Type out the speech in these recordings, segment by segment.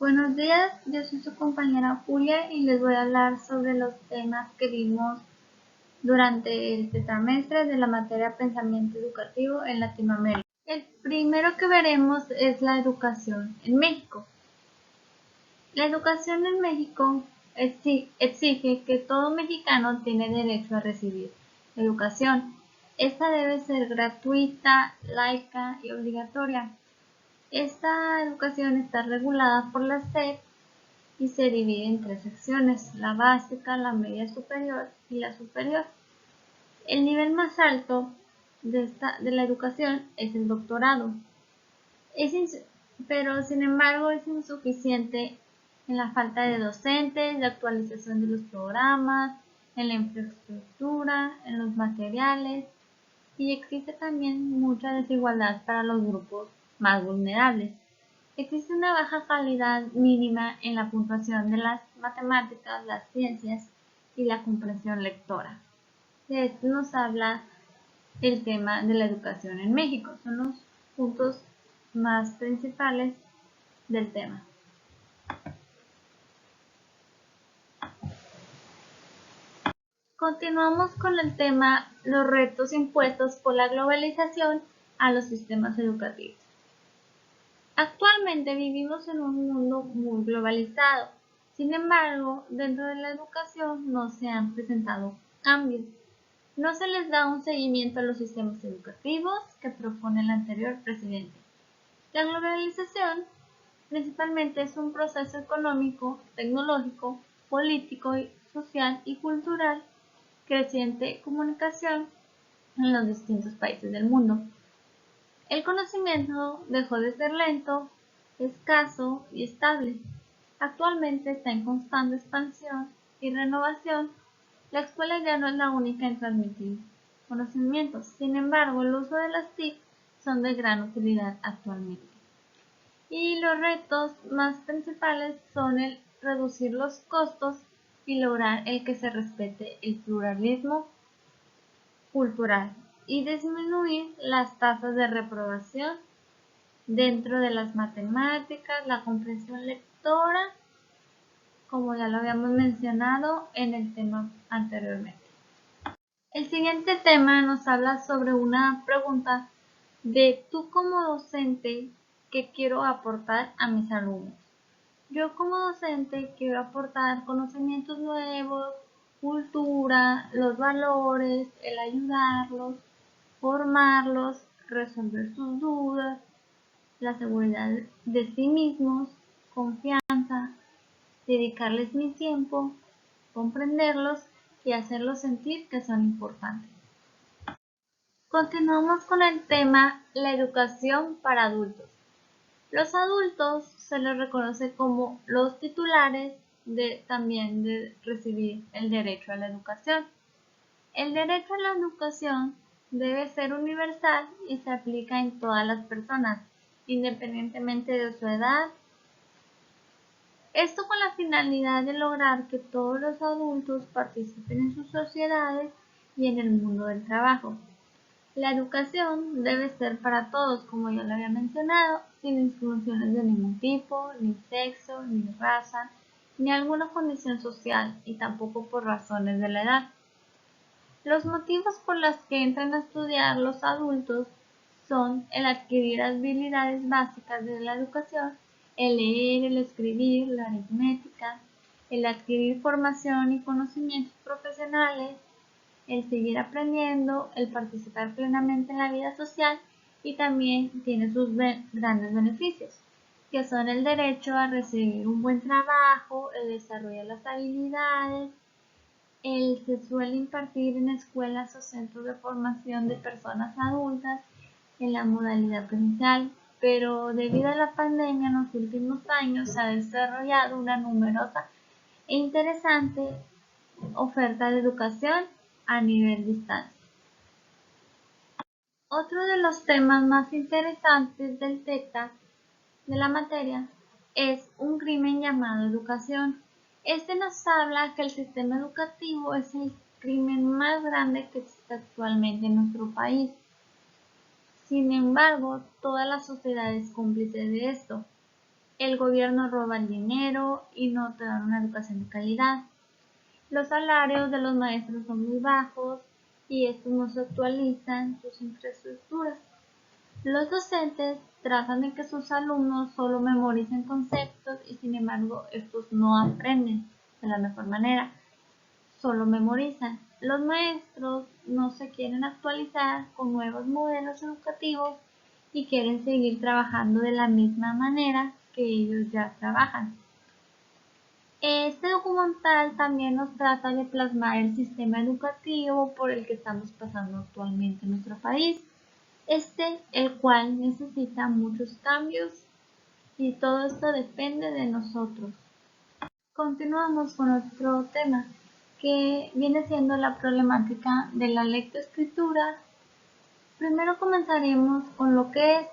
Buenos días, yo soy su compañera Julia y les voy a hablar sobre los temas que vimos durante este trimestre de la materia Pensamiento Educativo en Latinoamérica. El primero que veremos es la educación en México. La educación en México exige que todo mexicano tiene derecho a recibir educación. Esta debe ser gratuita, laica y obligatoria. Esta educación está regulada por la SEP y se divide en tres secciones: la básica, la media superior y la superior. El nivel más alto de la educación es el doctorado, pero sin embargo es insuficiente en la falta de docentes, de actualización de los programas, en la infraestructura, en los materiales, y existe también mucha desigualdad para los grupos más vulnerables. Existe una baja calidad mínima en la puntuación de las matemáticas, las ciencias y la comprensión lectora. De esto nos habla el tema de la educación en México. Son los puntos más principales del tema. Continuamos con el tema los retos impuestos por la globalización a los sistemas educativos. Actualmente vivimos en un mundo muy globalizado. Sin embargo, dentro de la educación no se han presentado cambios. No se les da un seguimiento a los sistemas educativos que propone el anterior presidente. La globalización principalmente es un proceso económico, tecnológico, político, social y cultural creciente comunicación en los distintos países del mundo. El conocimiento dejó de ser lento, escaso y estable. Actualmente está en constante expansión y renovación. La escuela ya no es la única en transmitir conocimientos. Sin embargo, el uso de las TIC son de gran utilidad actualmente. Y los retos más principales son el reducir los costos y lograr el que se respete el pluralismo cultural y disminuir las tasas de reprobación dentro de las matemáticas, la comprensión lectora, como ya lo habíamos mencionado en el tema anteriormente. El siguiente tema nos habla sobre una pregunta de tú como docente, ¿qué quiero aportar a mis alumnos? Yo como docente quiero aportar conocimientos nuevos, cultura, los valores, el ayudarlos, formarlos, resolver sus dudas, la seguridad de sí mismos, confianza, dedicarles mi tiempo, comprenderlos y hacerlos sentir que son importantes. Continuamos con el tema la educación para adultos. Los adultos se les reconoce como los titulares también de recibir el derecho a la educación. El derecho a la educación debe ser universal y se aplica en todas las personas, independientemente de su edad. Esto con la finalidad de lograr que todos los adultos participen en sus sociedades y en el mundo del trabajo. La educación debe ser para todos, como ya lo había mencionado, sin exclusiones de ningún tipo, ni sexo, ni raza, ni alguna condición social, y tampoco por razones de la edad. Los motivos por los que entran a estudiar los adultos son el adquirir habilidades básicas de la educación, el leer, el escribir, la aritmética, el adquirir formación y conocimientos profesionales, el seguir aprendiendo, el participar plenamente en la vida social, y también tiene sus grandes beneficios, que son el derecho a recibir un buen trabajo, el desarrollo de las habilidades, se suele impartir en escuelas o centros de formación de personas adultas en la modalidad presencial, pero debido a la pandemia en los últimos años se ha desarrollado una numerosa e interesante oferta de educación a nivel distancia. Otro de los temas más interesantes del TECA de la materia es un crimen llamado educación. Este nos habla que el sistema educativo es el crimen más grande que existe actualmente en nuestro país. Sin embargo, toda la sociedad es cómplice de esto. el gobierno roba el dinero y no te dan una educación de calidad. Los salarios de los maestros son muy bajos y estos no se actualizan sus infraestructuras. Los docentes tratan de que sus alumnos solo memoricen conceptos y sin embargo estos no aprenden de la mejor manera, solo memorizan. Los maestros no se quieren actualizar con nuevos modelos educativos y quieren seguir trabajando de la misma manera que ellos ya trabajan. Este documental también nos trata de plasmar el sistema educativo por el que estamos pasando actualmente en nuestro país, el cual necesita muchos cambios y todo esto depende de nosotros. Continuamos con otro tema que viene siendo la problemática de la lectoescritura. Primero comenzaremos con lo que es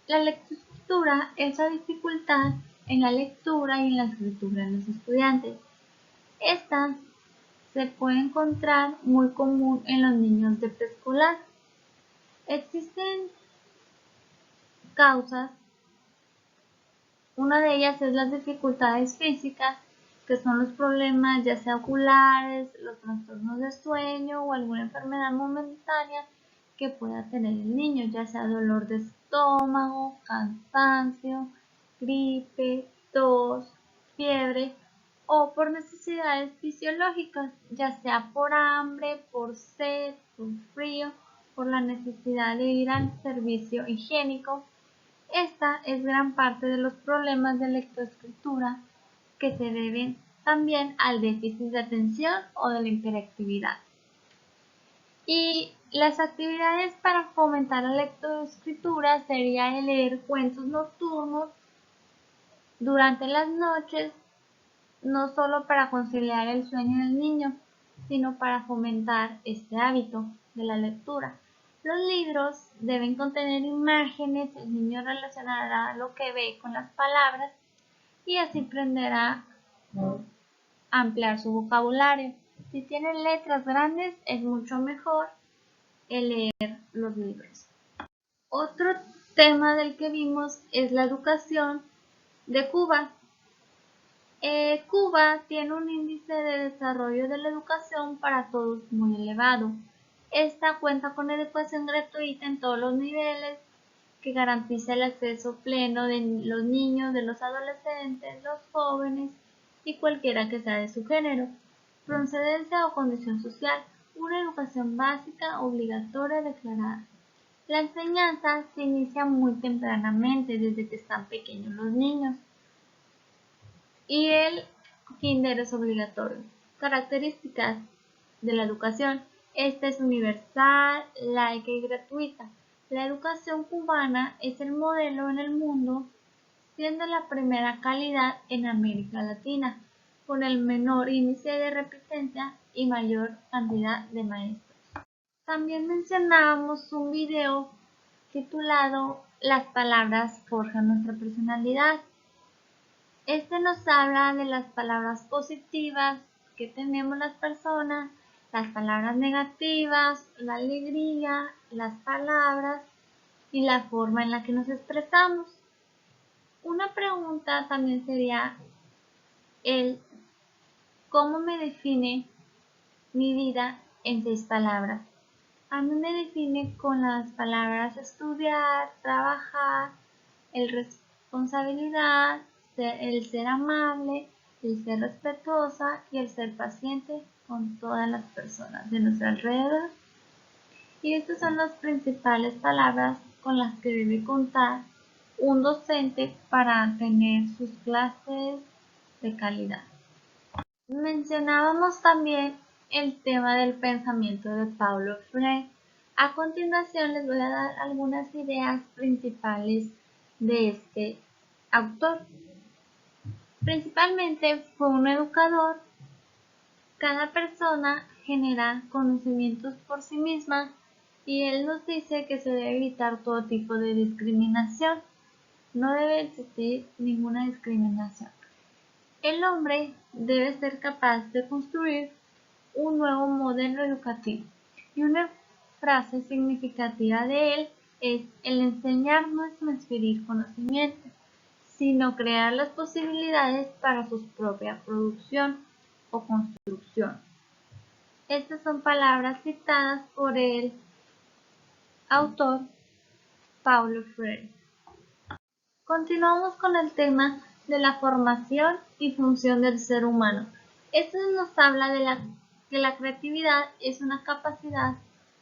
la lectoescritura, esa dificultad en la lectura y en la escritura de los estudiantes. Esta se puede encontrar muy común en los niños de preescolar. Existen causas, una de ellas es las dificultades físicas, que son los problemas ya sea oculares, los trastornos de sueño o alguna enfermedad momentánea que pueda tener el niño, ya sea dolor de estómago, cansancio, gripe, tos, fiebre o por necesidades fisiológicas, ya sea por hambre, por sed, por frío, por la necesidad de ir al servicio higiénico. Esta es gran parte de los problemas de lectoescritura que se deben también al déficit de atención o de la hiperactividad. Y las actividades para fomentar la lectoescritura sería el leer cuentos nocturnos durante las noches, no solo para conciliar el sueño del niño, sino para fomentar este hábito de la lectura. Los libros deben contener imágenes, el niño relacionará lo que ve con las palabras y así aprenderá a ampliar su vocabulario. Si tienen letras grandes es mucho mejor el leer los libros. Otro tema del que vimos es la educación de Cuba. Cuba tiene un índice de desarrollo de la educación para todos muy elevado. Esta cuenta con educación gratuita en todos los niveles que garantiza el acceso pleno de los niños, de los adolescentes, los jóvenes y cualquiera que sea de su género, procedencia o condición social, una educación básica obligatoria declarada. La enseñanza se inicia muy tempranamente, desde que están pequeños los niños, y el kinder es obligatorio. Características de la educación. Esta es universal, laica y gratuita. La educación cubana es el modelo en el mundo, siendo la primera calidad en América Latina, con el menor índice de repitencia y mayor cantidad de maestros. También mencionábamos un video titulado Las palabras forjan nuestra personalidad. Este nos habla de las palabras positivas que tenemos las personas, las palabras negativas, la alegría, las palabras y la forma en la que nos expresamos. Una pregunta también sería el ¿cómo me define mi vida en 6 palabras? A mí me define con las palabras estudiar, trabajar, el responsabilidad, el ser amable, el ser respetuosa y el ser paciente con todas las personas de nuestro alrededor. Y estas son las principales palabras con las que debe contar un docente para tener sus clases de calidad. Mencionábamos también el tema del pensamiento de Paulo Freire. A continuación les voy a dar algunas ideas principales de este autor. Principalmente fue un educador. Cada persona genera conocimientos por sí misma y él nos dice que se debe evitar todo tipo de discriminación. No debe existir ninguna discriminación. El hombre debe ser capaz de construir un nuevo modelo educativo. Y una frase significativa de él es: el enseñar no es transferir conocimiento, sino crear las posibilidades para su propia producción o construcción. Estas son palabras citadas por el autor Paulo Freire. Continuamos con el tema de la formación y función del ser humano. Esto nos habla de que la creatividad es una capacidad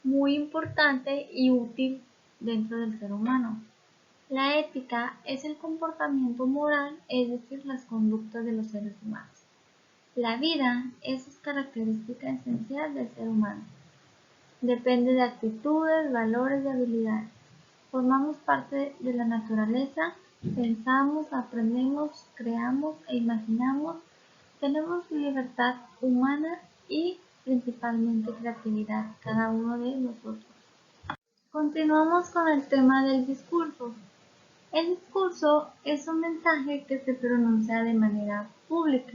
muy importante y útil dentro del ser humano. La ética es el comportamiento moral, es decir, las conductas de los seres humanos. La vida es característica esencial del ser humano. Depende de actitudes, valores y habilidades. Formamos parte de la naturaleza, pensamos, aprendemos, creamos e imaginamos. Tenemos libertad humana y principalmente creatividad, cada uno de nosotros. Continuamos con el tema del discurso. El discurso es un mensaje que se pronuncia de manera pública.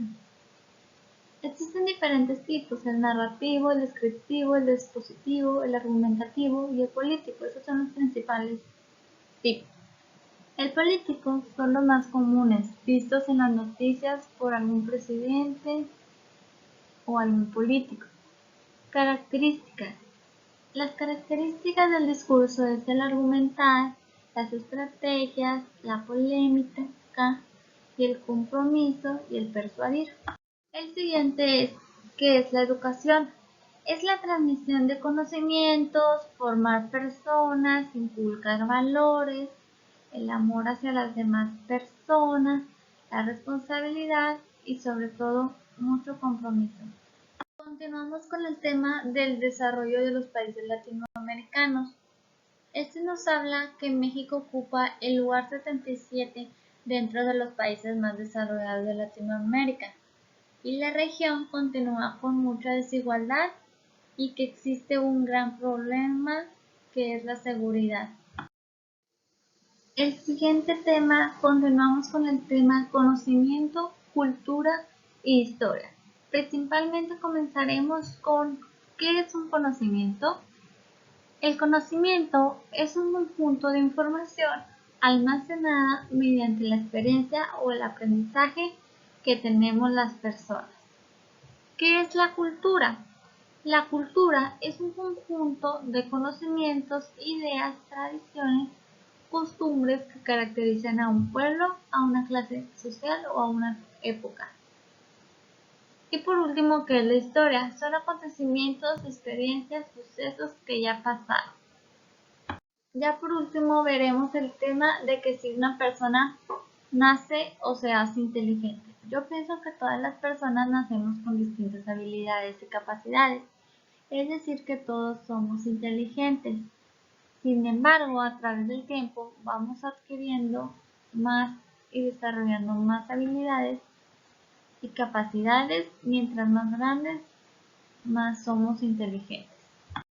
Existen diferentes tipos: el narrativo, el descriptivo, el dispositivo, el argumentativo y el político. Esos son los principales tipos. El político son los más comunes, vistos en las noticias por algún presidente o algún político. Características. Las características del discurso es el argumentar, las estrategias, la polémica y el compromiso y el persuadir. El siguiente es, ¿qué es la educación? Es la transmisión de conocimientos, formar personas, inculcar valores, el amor hacia las demás personas, la responsabilidad y sobre todo mucho compromiso. Continuamos con el tema del desarrollo de los países latinoamericanos. Este nos habla que México ocupa el lugar 77 dentro de los países más desarrollados de Latinoamérica y la región continúa con mucha desigualdad y que existe un gran problema que es la seguridad. El siguiente tema, continuamos con el tema conocimiento, cultura e historia. Principalmente comenzaremos con ¿qué es un conocimiento? El conocimiento es un conjunto de información almacenada mediante la experiencia o el aprendizaje que tenemos las personas. ¿Qué es la cultura? La cultura es un conjunto de conocimientos, ideas, tradiciones, costumbres que caracterizan a un pueblo, a una clase social o a una época. Y por último, ¿qué es la historia? Son acontecimientos, experiencias, sucesos que ya pasaron. Ya por último veremos el tema de que si una persona nace o se hace inteligente. Yo pienso que todas las personas nacemos con distintas habilidades y capacidades, es decir, que todos somos inteligentes. Sin embargo, a través del tiempo vamos adquiriendo más y desarrollando más habilidades y capacidades. Mientras más grandes, más somos inteligentes.